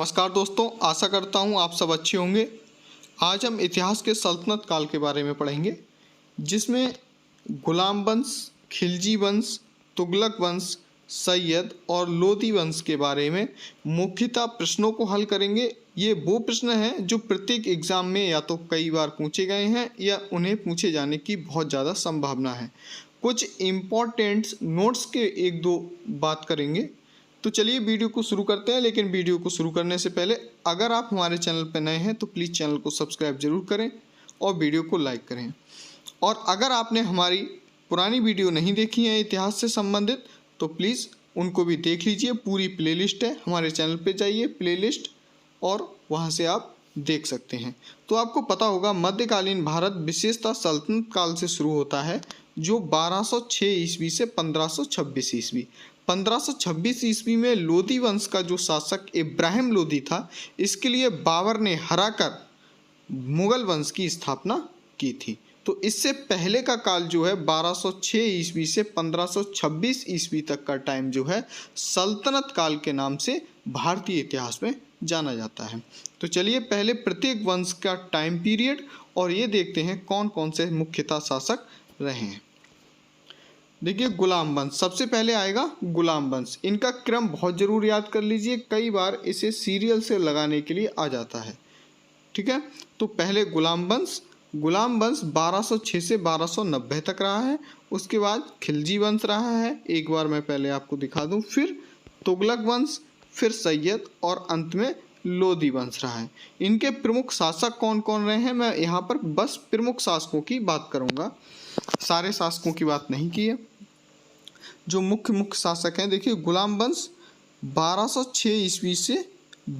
नमस्कार दोस्तों, आशा करता हूँ आप सब अच्छे होंगे। आज हम इतिहास के सल्तनत काल के बारे में पढ़ेंगे, जिसमें गुलाम वंश, खिलजी वंश, तुगलक वंश, सैयद और लोदी वंश के बारे में मुख्यतः प्रश्नों को हल करेंगे। ये वो प्रश्न हैं जो प्रत्येक एग्ज़ाम में या तो कई बार पूछे गए हैं या उन्हें पूछे जाने की बहुत ज़्यादा संभावना है। कुछ इम्पॉर्टेंट नोट्स के एक दो बात करेंगे। तो चलिए वीडियो को शुरू करते हैं, लेकिन वीडियो को शुरू करने से पहले अगर आप हमारे चैनल पर नए हैं तो प्लीज़ चैनल को सब्सक्राइब जरूर करें और वीडियो को लाइक करें। और अगर आपने हमारी पुरानी वीडियो नहीं देखी है इतिहास से संबंधित तो प्लीज़ उनको भी देख लीजिए। पूरी प्लेलिस्ट है, हमारे चैनल पे जाइए प्लेलिस्ट और वहाँ से आप देख सकते हैं। तो आपको पता होगा मध्यकालीन भारत विशेषतः सल्तनत काल से शुरू होता है, जो 1206 ईस्वी से 1526 ईस्वी। 1526 ईस्वी में लोदी वंश का जो शासक इब्राहिम लोदी था, इसके लिए बाबर ने हराकर मुगल वंश की स्थापना की थी। तो इससे पहले का काल जो है 1206 ईस्वी से 1526 ईस्वी तक का टाइम जो है सल्तनत काल के नाम से भारतीय इतिहास में जाना जाता है। तो चलिए पहले प्रत्येक वंश का टाइम पीरियड और ये देखते हैं कौन कौन से मुख्यतः शासक रहे हैं। देखिए गुलाम वंश सबसे पहले आएगा। गुलाम वंश, इनका क्रम बहुत जरूर याद कर लीजिए, कई बार इसे सीरियल से लगाने के लिए आ जाता है। ठीक है, तो पहले गुलाम वंश 1206 से 1290 तक रहा है। उसके बाद खिलजी वंश रहा है, एक बार मैं पहले आपको दिखा दूं, फिर तुगलक वंश, फिर सैयद और अंत में लोदी वंश रहा है। इनके प्रमुख शासक कौन कौन रहे हैं, मैं यहाँ पर बस प्रमुख शासकों की बात करूँगा, सारे शासकों की बात नहीं की है। जो मुख्य शासक हैं, देखिए गुलाम वंश 1206 ईस्वी से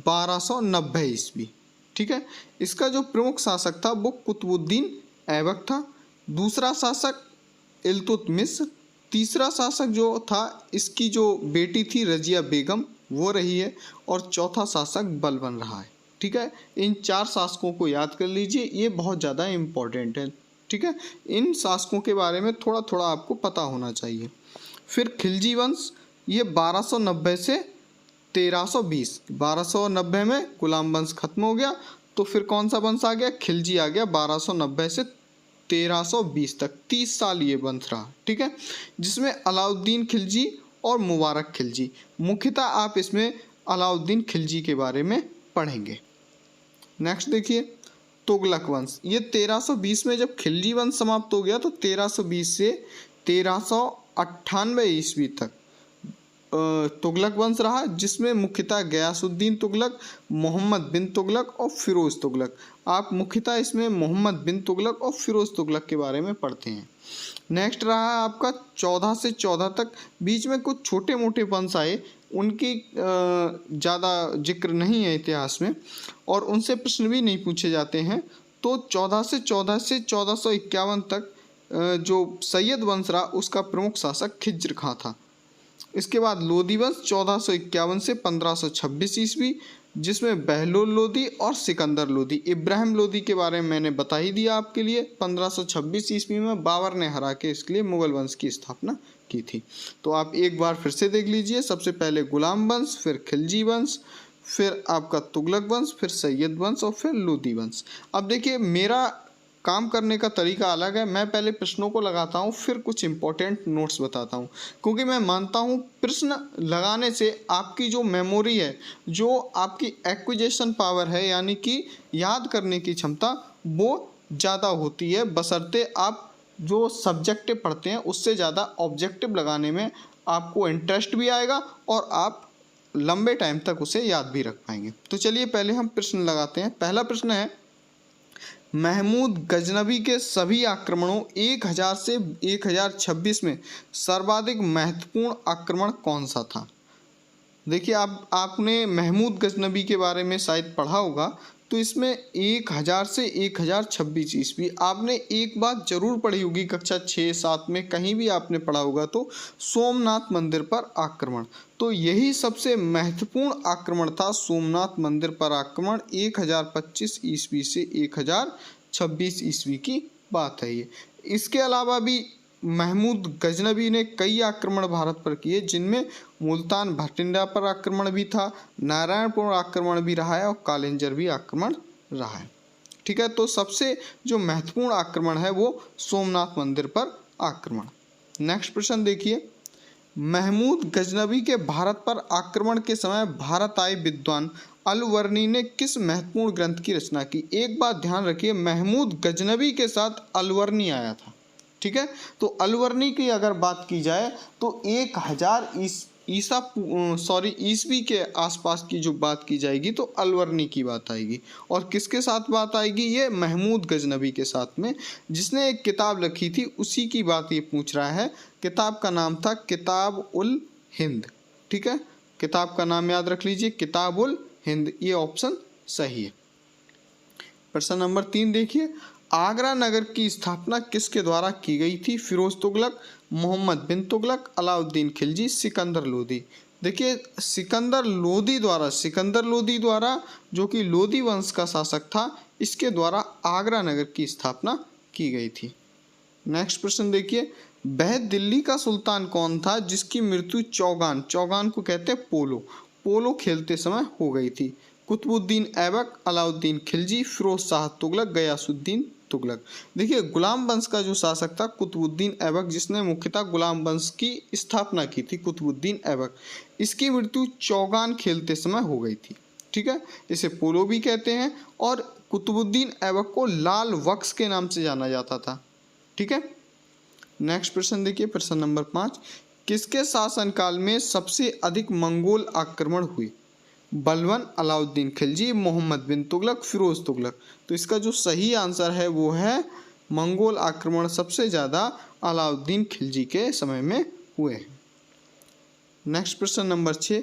1290 ईस्वी। ठीक है, इसका जो प्रमुख शासक था वो कुतुबुद्दीन ऐबक था। दूसरा शासक इल्तुतमिश। तीसरा शासक जो था, इसकी जो बेटी थी रजिया बेगम, वो रही है। और चौथा शासक बलबन रहा है। ठीक है, इन चार शासकों को याद कर लीजिए, ये बहुत ज़्यादा इम्पोर्टेंट है। ठीक है, इन शासकों के बारे में थोड़ा थोड़ा आपको पता होना चाहिए। फिर खिलजी वंश, ये 1290 से 1320। 1290 में गुलाम वंश खत्म हो गया, तो फिर कौन सा वंश आ गया, खिलजी आ गया। 1290 से 1320 तक 30 साल ये वंश रहा। ठीक है, जिसमें अलाउद्दीन खिलजी और मुबारक खिलजी, मुख्यतः आप इसमें अलाउद्दीन खिलजी के बारे में पढ़ेंगे। नेक्स्ट देखिए तुगलक वंश, ये 1320 में जब खिलजी वंश समाप्त हो गया तो 1320 से 1398 ईस्वी तक तुगलक वंश रहा, जिसमें मुख्यतः गयासुद्दीन तुगलक, मोहम्मद बिन तुगलक और फिरोज़ तुगलक। आप मुख्यतः इसमें मोहम्मद बिन तुगलक और फिरोज़ तुगलक के बारे में पढ़ते हैं। नेक्स्ट रहा है आपका 14 से 14 तक। बीच में कुछ छोटे मोटे वंश आए, उनकी ज़्यादा जिक्र नहीं है इतिहास में और उनसे प्रश्न भी नहीं पूछे जाते हैं। तो 14 से 1451 तक जो सैयद वंश रहा, उसका प्रमुख शासक खिज्र खां था। इसके बाद लोदी वंश 1451 से 1526 ईस्वी, जिसमें बहलोल लोदी और सिकंदर लोदी। इब्राहिम लोदी के बारे में मैंने बता ही दिया आपके लिए। 1526 ईस्वी में बाबर ने हरा के इसके लिए मुगल वंश की स्थापना की थी। तो आप एक बार फिर से देख लीजिए, सबसे पहले गुलाम वंश, फिर खिलजी वंश, फिर आपका तुगलक वंश, फिर सैयद वंश और फिर लोदी वंश। अब देखिए मेरा काम करने का तरीका अलग है, मैं पहले प्रश्नों को लगाता हूँ, फिर कुछ इंपॉर्टेंट नोट्स बताता हूँ, क्योंकि मैं मानता हूँ प्रश्न लगाने से आपकी जो मेमोरी है, जो आपकी एक्विजिशन पावर है, यानी कि याद करने की क्षमता, वो ज़्यादा होती है, बशर्ते आप जो सब्जेक्टिव पढ़ते हैं उससे ज़्यादा ऑब्जेक्टिव लगाने में आपको इंटरेस्ट भी आएगा और आप लंबे टाइम तक उसे याद भी रख पाएंगे। तो चलिए पहले हम प्रश्न लगाते हैं। पहला प्रश्न है, महमूद गजनबी के सभी आक्रमणों 1000 से 1026 में सर्वाधिक महत्वपूर्ण आक्रमण कौन सा था? देखिए आपने महमूद गजनबी के बारे में शायद पढ़ा होगा, तो इसमें 1000 से 1026 ईस्वी आपने एक बात जरूर पढ़ी होगी, कक्षा 6-7 में कहीं भी आपने पढ़ा होगा, तो सोमनाथ मंदिर पर आक्रमण। तो यही सबसे महत्वपूर्ण आक्रमण था, सोमनाथ मंदिर पर आक्रमण। 1025 ईस्वी से 1026 ईस्वी की बात है ये। इसके अलावा भी महमूद गजनबी ने कई आक्रमण भारत पर किए, जिनमें मुल्तान भटिंडा पर आक्रमण भी था, नारायणपुर आक्रमण भी रहा है और कालिंजर भी आक्रमण रहा है। ठीक है, तो सबसे जो महत्वपूर्ण आक्रमण है वो सोमनाथ मंदिर पर आक्रमण। नेक्स्ट प्रश्न देखिए, महमूद गजनबी के भारत पर आक्रमण के समय भारत आए विद्वान अलवर्नी ने किस महत्वपूर्ण ग्रंथ की रचना की। एक बात ध्यान रखिए, महमूद गजनबी के साथ अलवर्नी आया था। ठीक है, तो अलवर्नी की अगर बात की जाए तो 1000 ईस्वी के आसपास की जो बात की जाएगी तो अलवर्नी की बात आएगी। और किसके साथ बात आएगी, ये महमूद गजनबी के साथ में, जिसने एक किताब लिखी थी उसी की बात ये पूछ रहा है। किताब का नाम था किताब उल हिंद। ठीक है, किताब का नाम याद रख लीजिए, किताब उल हिंद, ये ऑप्शन सही है। प्रश्न नंबर 3 देखिए, आगरा नगर की स्थापना किसके द्वारा की गई थी। फिरोज तुगलक, मोहम्मद बिन तुगलक, अलाउद्दीन खिलजी, सिकंदर लोदी। देखिए सिकंदर लोदी द्वारा जो कि लोदी वंश का शासक था, इसके द्वारा आगरा नगर की स्थापना की गई थी। नेक्स्ट प्रश्न देखिए, वह दिल्ली का सुल्तान कौन था जिसकी मृत्यु चौगान को कहते हैं पोलो खेलते समय हो गई थी। कुतुबुद्दीन ऐबक, अलाउद्दीन खिलजी, फिरोज शाह तुगलक, गयासुद्दीन तुगलक। देखिए गुलाम वंश का जो शासक था कुतुबुद्दीन ऐबक, जिसने मुख्यतः गुलाम वंश की स्थापना की थी, कुतुबुद्दीन ऐबक, इसकी मृत्यु चौगान खेलते समय हो गई थी। ठीक है, इसे पोलो भी कहते हैं और कुतुबुद्दीन ऐबक को लाल बख्श के नाम से जाना जाता था। ठीक है, नेक्स्ट प्रश्न देखिए, प्रश्न नंबर 5, किसके शासनकाल में सबसे अधिक मंगोल आक्रमण हुए। बलबन, अलाउद्दीन खिलजी, मोहम्मद बिन तुगलक, फिरोज तुगलक। तो इसका जो सही आंसर है वो है मंगोल आक्रमण सबसे ज़्यादा अलाउद्दीन खिलजी के समय में हुए हैं। नेक्स्ट प्रश्न नंबर 6,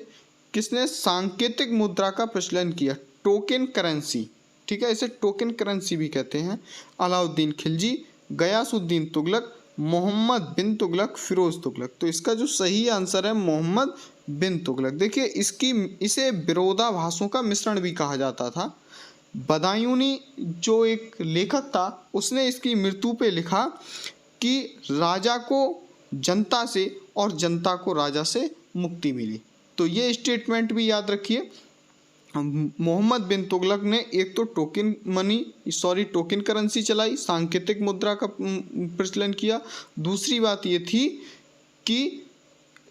किसने सांकेतिक मुद्रा का प्रचलन किया। टोकन करेंसी, ठीक है, इसे टोकन करेंसी भी कहते हैं। अलाउद्दीन खिलजी, गयासुद्दीन तुगलक, मोहम्मद बिन तुगलक, फिरोज तुगलक। तो इसका जो सही आंसर है मोहम्मद बिन तुगलक। देखिए इसे विरोधाभासों का मिश्रण भी कहा जाता था। बदायूनी जो एक लेखक था उसने इसकी मृत्यु पे लिखा कि राजा को जनता से और जनता को राजा से मुक्ति मिली। तो ये स्टेटमेंट भी याद रखिए। मोहम्मद बिन तुगलक ने एक तो टोकन करेंसी चलाई, सांकेतिक मुद्रा का प्रचलन किया। दूसरी बात ये थी कि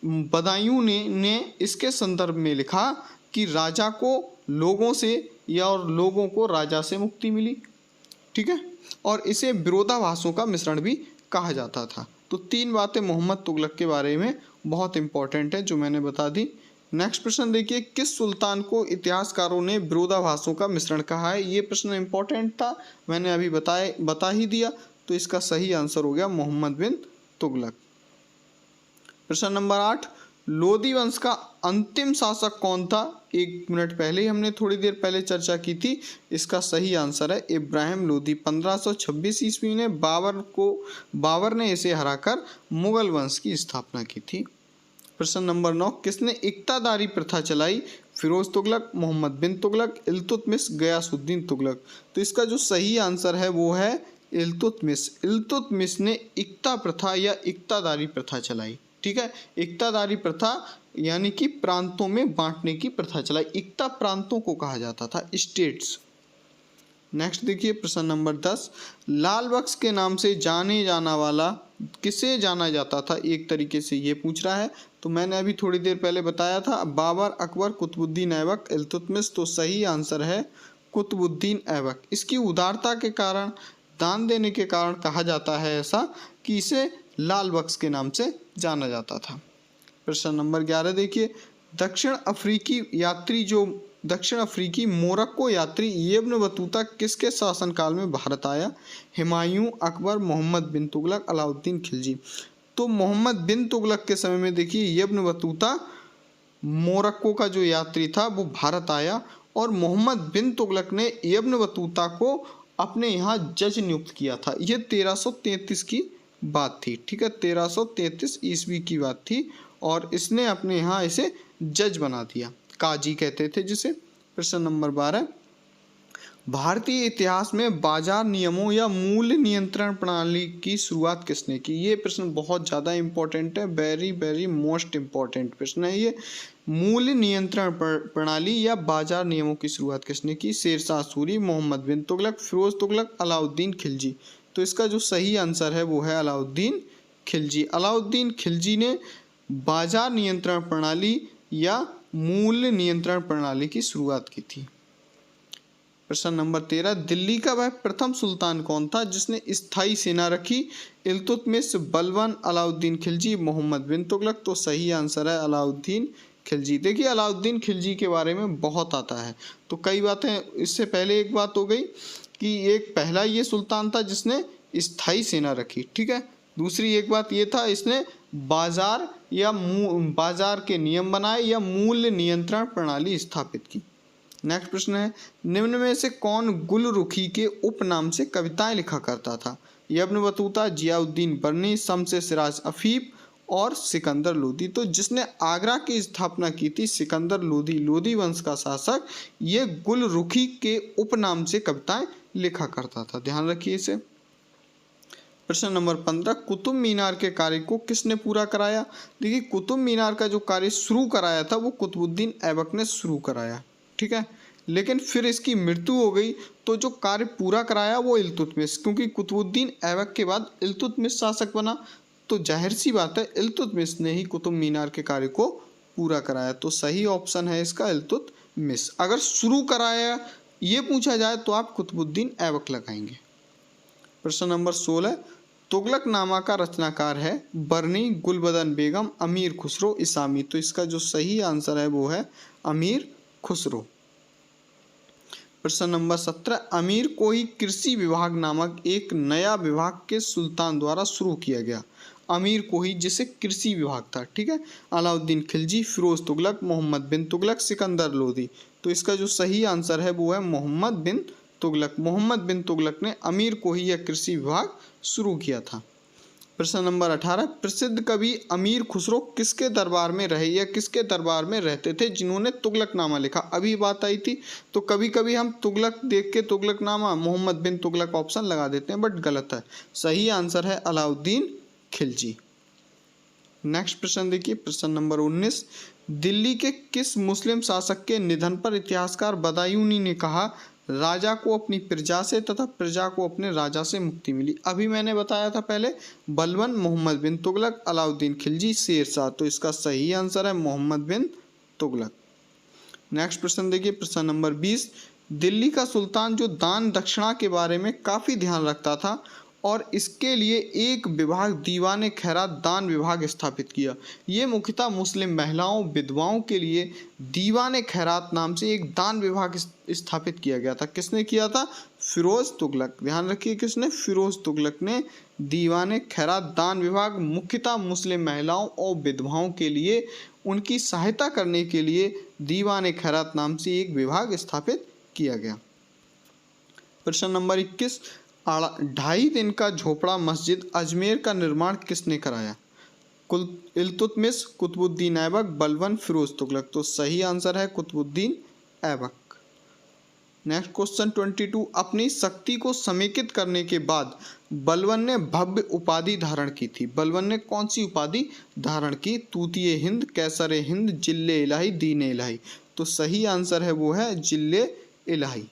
बदायूं ने इसके संदर्भ में लिखा कि राजा को लोगों से या और लोगों को राजा से मुक्ति मिली। ठीक है, और इसे विरोधाभासों का मिश्रण भी कहा जाता था। तो 3 बातें मोहम्मद तुगलक के बारे में बहुत इंपॉर्टेंट है जो मैंने बता दी। नेक्स्ट प्रश्न देखिए, किस सुल्तान को इतिहासकारों ने विरोधाभासों का मिश्रण कहा है। ये प्रश्न इंपॉर्टेंट था, मैंने अभी बता ही दिया। तो इसका सही आंसर हो गया मोहम्मद बिन तुगलक। प्रश्न नंबर 8, लोदी वंश का अंतिम शासक कौन था। 1 मिनट पहले ही हमने थोड़ी देर पहले चर्चा की थी। इसका सही आंसर है इब्राहिम लोदी। 1526 ईस्वी में बाबर ने इसे हराकर मुगल वंश की स्थापना की थी। प्रश्न नंबर 9, किसने इक्तादारी प्रथा चलाई। फिरोज तुगलक, मोहम्मद बिन तुगलक, इल्तुतमिश, गयासुद्दीन तुगलक। तो इसका जो सही आंसर है वो है इल्तुतमिश ने इक्ता प्रथा या इक्तादारी प्रथा चलाई। ठीक है, इक्तादारी प्रथा यानी कि प्रांतों में बांटने की प्रथा चलाई। इक्ता प्रांतों को कहा जाता था, स्टेट्स। नेक्स्ट देखिए प्रश्न नंबर 10, लाल बख्श के नाम से जाने जाना वाला किसे जाना जाता था। एक तरीके से ये पूछ रहा है। तो मैंने अभी थोड़ी देर पहले बताया था बाबर, अकबर, कुतुबुद्दीन ऐबक, इल्तुतमिश। तो सही आंसर है कुतुबुद्दीन ऐबक। इसकी उदारता के कारण, दान देने के कारण कहा जाता है ऐसा कि इसे लाल बख्श के नाम से जाना जाता था। प्रश्न नंबर 11 देखिए, दक्षिण अफ्रीकी मोरक्को यात्री इब्न बतूता किसके शासनकाल में भारत आया। हुमायूं, अकबर, मोहम्मद बिन तुगलक, अलाउद्दीन खिलजी। तो मोहम्मद बिन तुगलक के समय में देखिए इब्न बतूता मोरक्को का जो यात्री था वो भारत आया और मोहम्मद बिन तुगलक ने इब्न बतूता को अपने यहाँ जज नियुक्त किया था। ये 1333 की बात थी। ठीक है, 1333 ईस्वी की बात थी और इसने अपने यहाँ इसे जज बना दिया, काजी कहते थे जिसे। प्रश्न नंबर 12, भारतीय इतिहास में बाजार नियमों या मूल्य नियंत्रण प्रणाली की शुरुआत किसने की? ये प्रश्न बहुत ज़्यादा इम्पोर्टेंट है, वेरी वेरी मोस्ट इम्पोर्टेंट प्रश्न है ये। मूल्य नियंत्रण प्रणाली या बाजार नियमों की शुरुआत किसने की? शेरशाह सूरी, मोहम्मद बिन तुगलक, फिरोज तुगलक, अलाउद्दीन खिलजी। तो इसका जो सही आंसर है वो है अलाउद्दीन खिलजी। अलाउद्दीन खिलजी ने बाजार नियंत्रण प्रणाली या मूल्य नियंत्रण प्रणाली की शुरुआत की थी। प्रश्न नंबर 13, दिल्ली का वह प्रथम सुल्तान कौन था जिसने स्थायी सेना रखी? इल्तुतमिश, बलबन, अलाउद्दीन खिलजी, मोहम्मद बिन तुगलक। तो सही आंसर है अलाउद्दीन खिलजी। देखिए अलाउद्दीन खिलजी के बारे में बहुत आता है, तो कई बातें, इससे पहले एक बात हो गई कि एक पहला ये सुल्तान था जिसने स्थायी सेना रखी, ठीक है। दूसरी एक बात ये था इसने बाजार या बाजार के नियम बनाए या मूल्य नियंत्रण प्रणाली स्थापित की। नेक्स्ट प्रश्न है, निम्न में से कौन गुलरुखी के उपनाम से कविताएं लिखा करता था? इब्न बतूता, जियाउद्दीन बर्नी, शम्स सिराज अफीफ और सिकंदर लोदी। तो जिसने आगरा की स्थापना की थी, सिकंदर लोदी, लोदी वंश का शासक, ये गुलरुखी के उपनाम से कविताएं लिखा करता था, ध्यान रखिए इसे। प्रश्न नंबर 15, कुतुब मीनार के कार्य को किसने पूरा कराया? देखिए कुतुब मीनार का जो कार्य शुरू कराया था वो कुतुबुद्दीन ऐबक ने शुरू कराया, ठीक है। लेकिन फिर इसकी मृत्यु हो गई, तो जो कार्य पूरा कराया वो इल्तुतमिश, क्योंकि कुतुबुद्दीन ऐबक के बाद इल्तुतमिश शासक बना, तो जाहिर सी बात है इल्तुतमिश ने ही कुतुब मीनार के कार्य को पूरा कराया। तो सही ऑप्शन है इसका इल्तुतमिश। अगर शुरू कराया ये पूछा जाए तो आप कुतुबुद्दीन ऐबक लगाएंगे। प्रश्न नंबर 16, तुगलकनामा का रचनाकार है? बर्नी, गुलबदन बेगम, अमीर खुसरो, इसामी। तो इसका जो सही आंसर है वो है अमीर खुसरो। प्रश्न नंबर 17, अमीर कोही कृषि विभाग नामक एक नया विभाग के सुल्तान द्वारा शुरू किया गया। अमीर कोही जिसे कृषि विभाग था, ठीक है। अलाउद्दीन खिलजी, फिरोज तुगलक, मोहम्मद बिन तुगलक, सिकंदर लोदी। तो इसका जो सही आंसर है वो है मोहम्मद बिन तुगलक। मोहम्मद बिन तुगलक ने अमीर कोही या कृषि विभाग शुरू किया था। प्रश्न नंबर 18, प्रसिद्ध कवि अमीर खुसरो किसके दरबार में रहे या किसके दरबार में रहते थे जिन्होंने तुगलकनामा लिखा? अभी बात आई थी, तो कभी कभी हम तुगलक देख के तुगलकनामा मोहम्मद बिन तुगलक ऑप्शन लगा देते हैं, बट गलत है। सही आंसर है अलाउद्दीन खिलजी। नेक्स्ट प्रश्न देखिए, प्रश्न नंबर 19, दिल्ली के किस मुस्लिम शासक के निधन पर इतिहासकार बदायूनी ने कहा, राजा को अपनी प्रजा से तथा प्रजा को अपने राजा से मुक्ति मिली? अभी मैंने बताया था पहले, बलबन, मोहम्मद बिन तुगलक, अलाउद्दीन खिलजी, शेरशाह। तो इसका सही आंसर है मोहम्मद बिन तुगलक। नेक्स्ट प्रश्न देखिए, प्रश्न नंबर 20, दिल्ली का सुल्तान जो दान दक्षिणा के बारे में काफ़ी ध्यान रखता था और इसके लिए एक विभाग दीवाने खैरात दान विभाग स्थापित किया। ये मुख्यतः मुस्लिम महिलाओं, विधवाओं के लिए दीवाने खैरात नाम से एक दान विभाग स्थापित किया गया था। किसने किया था? फिरोज तुगलक। ध्यान रखिए किसने? फिरोज तुगलक ने दीवाने खैरात दान विभाग मुख्यतः मुस्लिम महिलाओं और विधवाओं के लिए उनकी सहायता करने के लिए दीवाने खैरात नाम से एक विभाग स्थापित किया गया। प्रश्न नंबर 21, 2.5 दिन का झोपड़ा मस्जिद अजमेर का निर्माण किसने कराया? इल्तुतमिश, कुतुबुद्दीन ऐबक, बलबन, फिरोज तुगलक। तो सही आंसर है कुतुबुद्दीन ऐबक। नेक्स्ट क्वेश्चन 22, अपनी शक्ति को समेकित करने के बाद बलबन ने भव्य उपाधि धारण की थी। बलबन ने कौन सी उपाधि धारण की? तूतिए हिंद, कैसरे हिंद, जिल्ले इलाही, दीने इलाही। तो सही आंसर है वो है जिल्ले इलाही।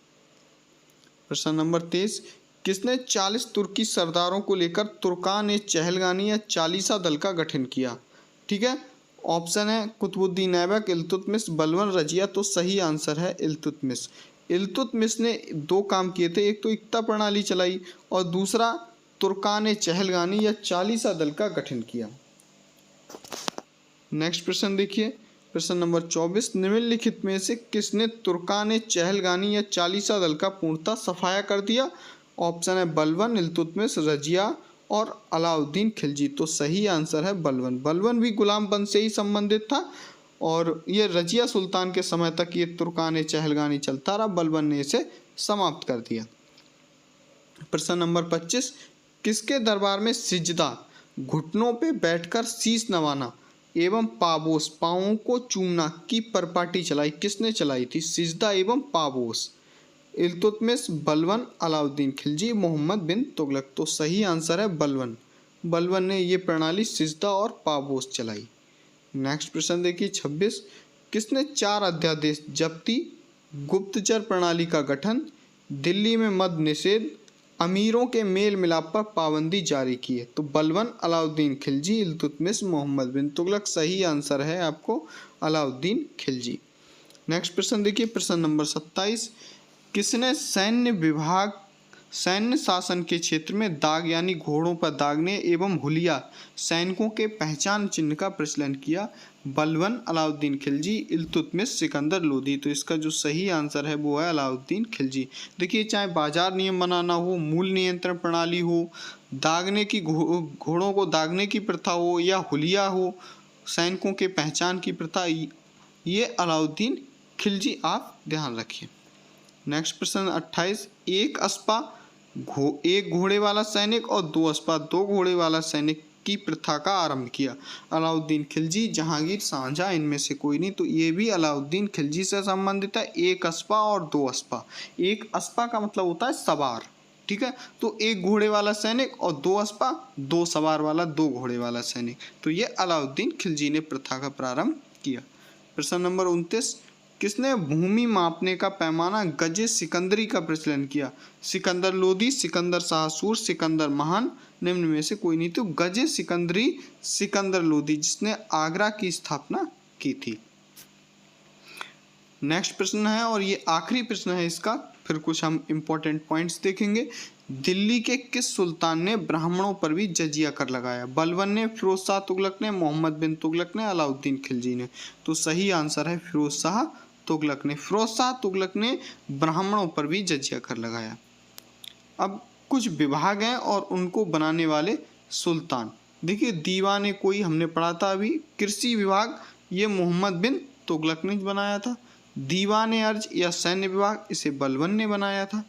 प्रश्न नंबर 23, किसने 40 तुर्की सरदारों को लेकर तुर्कान चहलगानी या चालीसा दल का गठन किया? ठीक है, ऑप्शन है कुतुबुद्दीन ऐबक, इल्तुतमिश, बलबन, रजिया। तो सही आंसर है इल्तुतमिश। इल्तुतमिश ने 2 काम किए थे, एक तो इक्ता प्रणाली चलाई और दूसरा तुर्कान चहलगानी या चालीसा दल का गठन किया। नेक्स्ट प्रश्न देखिए, प्रश्न नंबर 24, निम्नलिखित में से किसने तुर्कान चहलगानी या चालीसा दल का पूर्णतः सफाया कर दिया? ऑप्शन है बलबन, इल्तुतमिश, रजिया और अलाउद्दीन खिलजी। तो सही आंसर है बलबन। बलबन भी गुलाम वंश से ही संबंधित था और ये रजिया सुल्तान के समय तक ये तुर्कान चहलगानी चलता रहा, बलबन ने इसे समाप्त कर दिया। प्रश्न नंबर 25, किसके दरबार में सिजदा, घुटनों पे बैठकर शीश नवाना एवं पाबोस, पाँवों को चूमना की परिपाटी चलाई? किसने चलाई थी? सिजदा एवं पाबोस। इल्तुतमिश, बलबन, अलाउद्दीन खिलजी, मोहम्मद बिन तुगलक। तो सही आंसर है बलबन। बलबन ने ये प्रणाली सिजदा और पापोश चलाई। नेक्स्ट प्रश्न देखिए 26, किसने 4 अध्यादेश जब्ती, गुप्तचर प्रणाली का गठन, दिल्ली में मद्य निषेध, अमीरों के मेल मिलाप पर पाबंदी जारी की है? तो बलबन, अलाउद्दीन खिलजी, इल्तुतमिश, मोहम्मद बिन तुगलक। सही आंसर है आपको अलाउद्दीन खिलजी। नेक्स्ट प्रश्न देखिए प्रश्न नंबर 27, किसने सैन्य शासन के क्षेत्र में दाग यानी घोड़ों पर दागने एवं हुलिया सैनिकों के पहचान चिन्ह का प्रचलन किया? बलबन, अलाउद्दीन खिलजी, इल्तुतमिश, सिकंदर लोदी। तो इसका जो सही आंसर है वो है अलाउद्दीन खिलजी। देखिए चाहे बाजार नियम बनाना हो, मूल नियंत्रण प्रणाली हो, दागने की घोड़ों को दागने की प्रथा हो, या हुलिया हो सैनिकों के पहचान की प्रथा, ये अलाउद्दीन खिलजी आप ध्यान रखिए। नेक्स्ट प्रश्न 28, एक घोड़े वाला सैनिक और 2 अस्पा 2 घोड़े वाला सैनिक की प्रथा का आरंभ किया? अलाउद्दीन खिलजी, जहांगीर, शाहजहां, इनमें से कोई नहीं। तो ये भी अलाउद्दीन खिलजी से संबंधित है। 1 अस्पा और 2 अस्पा। 1 अस्पा का मतलब होता है सवार, ठीक है। तो 1 घोड़े वाला सैनिक और 2 अस्पा 2 सवार वाला 2 घोड़े वाला सैनिक। तो ये अलाउद्दीन खिलजी ने प्रथा का प्रारंभ किया। प्रश्न नंबर 29, किसने भूमि मापने का पैमाना गजे सिकंदरी का प्रचलन किया? सिकंदर लोदी, सिकंदर शाहसूर, सिकंदर महान, निम्न में से कोई नहीं। तो गजे सिकंदरी सिकंदर लोदी, जिसने आगरा की स्थापना की थी। नेक्स्ट प्रश्न है और ये आखिरी प्रश्न है इसका, फिर कुछ हम इंपॉर्टेंट पॉइंट्स देखेंगे। दिल्ली के किस सुल्तान ने ब्राह्मणों पर भी जजिया कर लगाया? बलबन ने, फिरोज शाह तुगलक ने, मोहम्मद बिन तुगलक ने, अलाउद्दीन खिलजी ने। तो सही आंसर है फिरोज शाह तुगलक ने। फिरोज शाह तुगलक ने ब्राह्मणों पर भी जजिया कर लगाया। अब कुछ विभाग हैं और उनको बनाने वाले सुल्तान। देखिए दीवाने कोई हमने पढ़ा था अभी, कृषि विभाग ये मोहम्मद बिन तुगलक ने बनाया था। दीवाने अर्ज या सैन्य विभाग इसे बलबन ने बनाया था।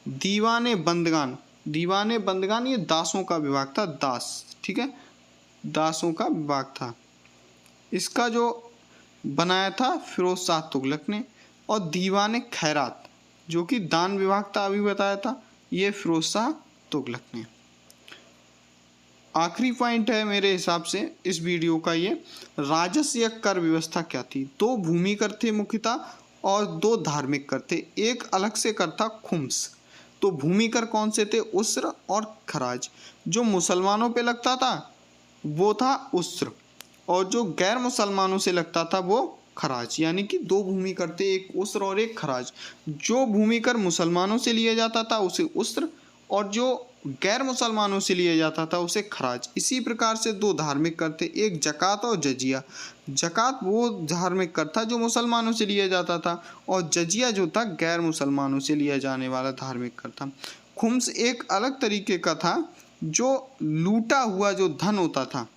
दीवाने बंदगान ये दासों का विभाग था, दास, ठीक है, दासों का विभाग था। इसका जो बनाया था फिरोज शाह तुगलक ने। और दीवाने खैरात जो कि दान विभाग था, अभी बताया था, ये फिरोज शाह तुगलक ने। आखिरी पॉइंट है मेरे हिसाब से इस वीडियो का ये, राजस्व या कर व्यवस्था क्या थी? 2 भूमि कर थे मुख्यतः और 2 धार्मिक कर थे। एक अलग से कर था खुम्स। तो भूमि कर कौन से थे? उस्र और खराज। जो मुसलमानों पे लगता था वो था उस्र, और जो गैर मुसलमानों से लगता था वो खराज। यानी कि 2 भूमि कर थे, एक उस्र और एक खराज। जो भूमि कर मुसलमानों से लिया जाता था उसे उस्र, और जो गैर मुसलमानों से लिया जाता था उसे खराज। इसी प्रकार से 2 धार्मिक कर थे, एक जकात और जजिया। जकात वो धार्मिक कर था जो मुसलमानों से लिया जाता था, और जजिया जो था गैर मुसलमानों से लिया जाने वाला धार्मिक कर था। खुम्स एक अलग तरीके का था, जो लूटा हुआ जो धन होता था,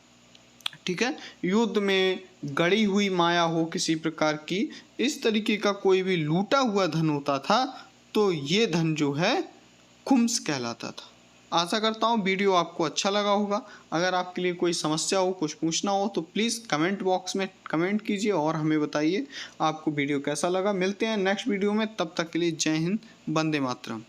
ठीक है, युद्ध में गड़ी हुई माया हो किसी प्रकार की, इस तरीके का कोई भी लूटा हुआ धन होता था, तो ये धन जो है खुम्स कहलाता था। आशा करता हूँ वीडियो आपको अच्छा लगा होगा। अगर आपके लिए कोई समस्या हो, कुछ पूछना हो, तो प्लीज़ कमेंट बॉक्स में कमेंट कीजिए और हमें बताइए आपको वीडियो कैसा लगा। मिलते हैं नेक्स्ट वीडियो में, तब तक के लिए जय हिंद, वंदे मातरम।